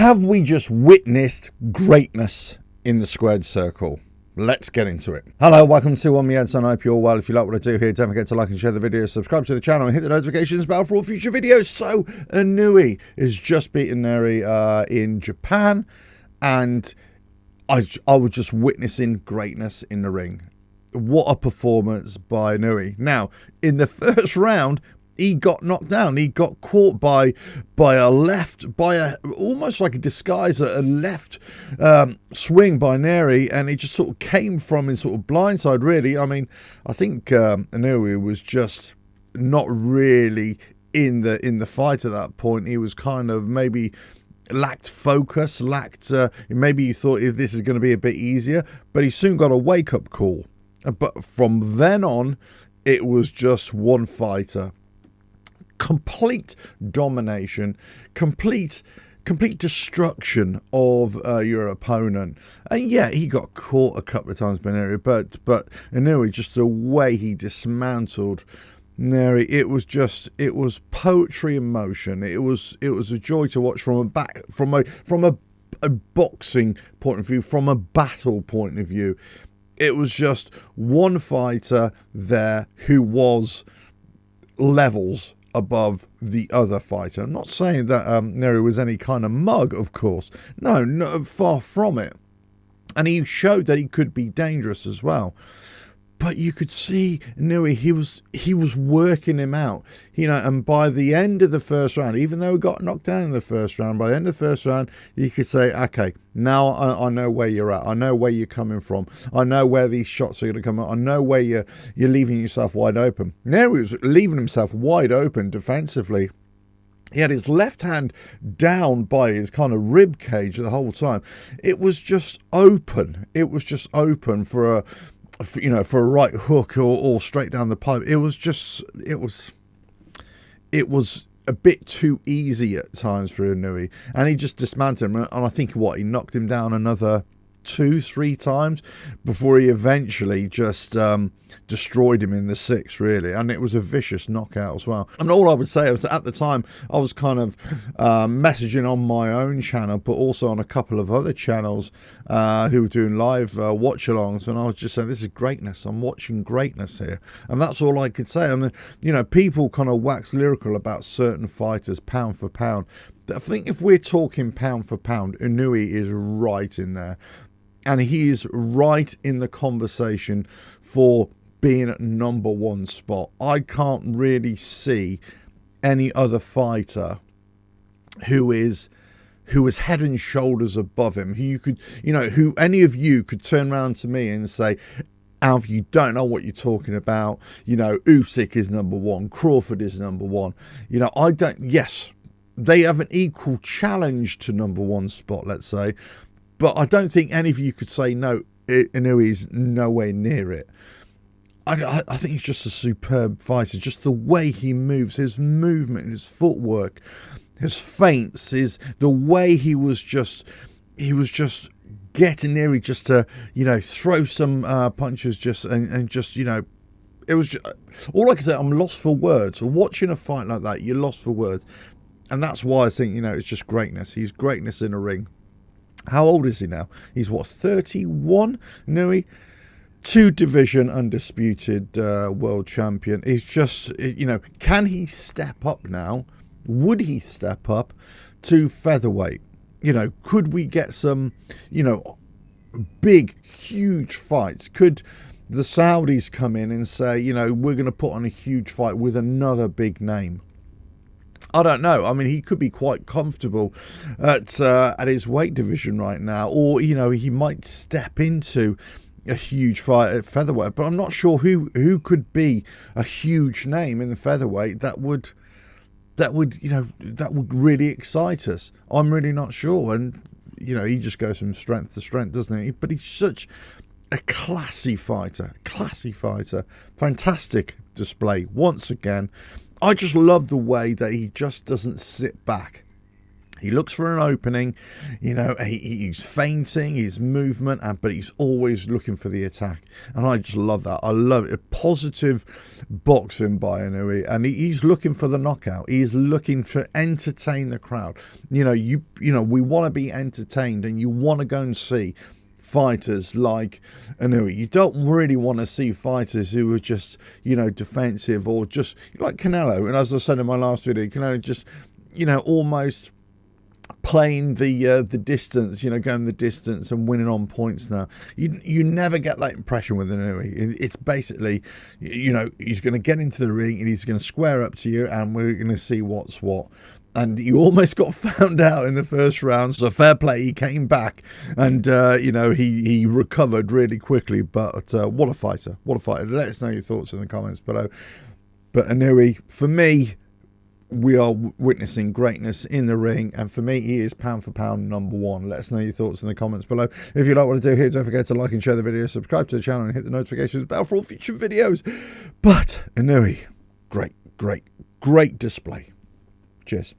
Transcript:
Have we just witnessed greatness in the squared circle? Let's get into it. Hello, welcome to On Me Heads, and I hope you're well. If you like what I do here, don't forget to like and share the video, subscribe to the channel, and hit the notifications bell for all future videos. So, Inoue has just beaten Nery in Japan, and I was just witnessing greatness in the ring. What a performance by Nery. Now, in the first round, he got knocked down. He got caught by almost like a disguise, a left swing by Nery, and he just sort of came from his sort of blindside, really. I mean, I think Inoue was just not really in the fight at that point. He was kind of maybe lacked focus, maybe he thought this is going to be a bit easier, but he soon got a wake-up call. But from then on, it was just one fighter. Complete domination, complete destruction of your opponent. And yeah, he got caught a couple of times by Nery, but Inoue, just the way he dismantled Nery, it was poetry in motion. It was a joy to watch from a boxing point of view, from a battle point of view. It was just one fighter there who was levels above the other fighter. I'm not saying that Nery was any kind of mug, of course. No, far from it. And he showed that he could be dangerous as well. But you could see Inoue, he was working him out, and by the end of the first round, even though he got knocked down in the first round, by the end of the first round, you could say, okay, now I know where you're at. I know where you're coming from. I know where these shots are going to come out. I know where you're leaving yourself wide open. Nery was leaving himself wide open defensively. He had his left hand down by his kind of rib cage the whole time. It was just open. It was just open for a right hook or straight down the pipe. It was a bit too easy at times for Inoue, and he just dismantled him. And I think he knocked him down another 2-3 times before he eventually just destroyed him in the 6th, really. And it was a vicious knockout as well. And all I would say was that at the time I was kind of messaging on my own channel, but also on a couple of other channels who were doing live watch-alongs, and I was just saying, this is greatness. I'm watching greatness here, and that's all I could say. I mean, people kind of wax lyrical about certain fighters pound for pound. I think if we're talking pound for pound, Inoue is right in there. And he is right in the conversation for being at #1 spot. I can't really see any other fighter who is head and shoulders above him. Who any of you could turn around to me and say, Alf, you don't know what you're talking about. Usyk is #1. Crawford is #1. I don't. Yes, they have an equal challenge to #1 spot, let's say. But I don't think any of you could say, no, Inoue is nowhere near it. I think he's just a superb fighter. Just the way he moves, his movement, his footwork, his feints, the way he was just getting Nery just to, throw some punches it was just, all I can say, I'm lost for words. Watching a fight like that, you're lost for words. And that's why I think, it's just greatness. He's greatness in a ring. How old is he now? He's 31, Inoue? 2-division undisputed world champion. He's just, can he step up now? Would he step up to featherweight? Could we get some, big, huge fights? Could the Saudis come in and say, we're going to put on a huge fight with another big name? I don't know. I mean, he could be quite comfortable at his weight division right now, or he might step into a huge fight at featherweight. But I'm not sure who could be a huge name in the featherweight that would really excite us. I'm really not sure. And he just goes from strength to strength, doesn't he? But he's such a classy fighter, fantastic display once again. I just love the way that he just doesn't sit back. He looks for an opening, you know, he's feinting his movement, but he's always looking for the attack. And I just love that. I love it. Positive boxing by Inoue, and he's looking for the knockout. He is looking to entertain the crowd. You know, we want to be entertained, and you want to go and see fighters like Inoue. You don't really want to see fighters who are just, you know, defensive, or just like Canelo. And as I said in my last video, Canelo just, you know, almost playing the distance, you know, going the distance and winning on points now. You never get that impression with Nery. It's basically, you know, he's going to get into the ring and he's going to square up to you, and we're going to see what's what. And he almost got found out in the first round, so fair play. He came back, and you know, he recovered really quickly. But what a fighter! What a fighter! Let us know your thoughts in the comments below. But Inoue, for me, we are witnessing greatness in the ring, and for me, he is pound for pound #1. Let us know your thoughts in the comments below. If you like what I do here, don't forget to like and share the video, subscribe to the channel, and hit the notifications bell for all future videos. But Inoue, great display. Cheers.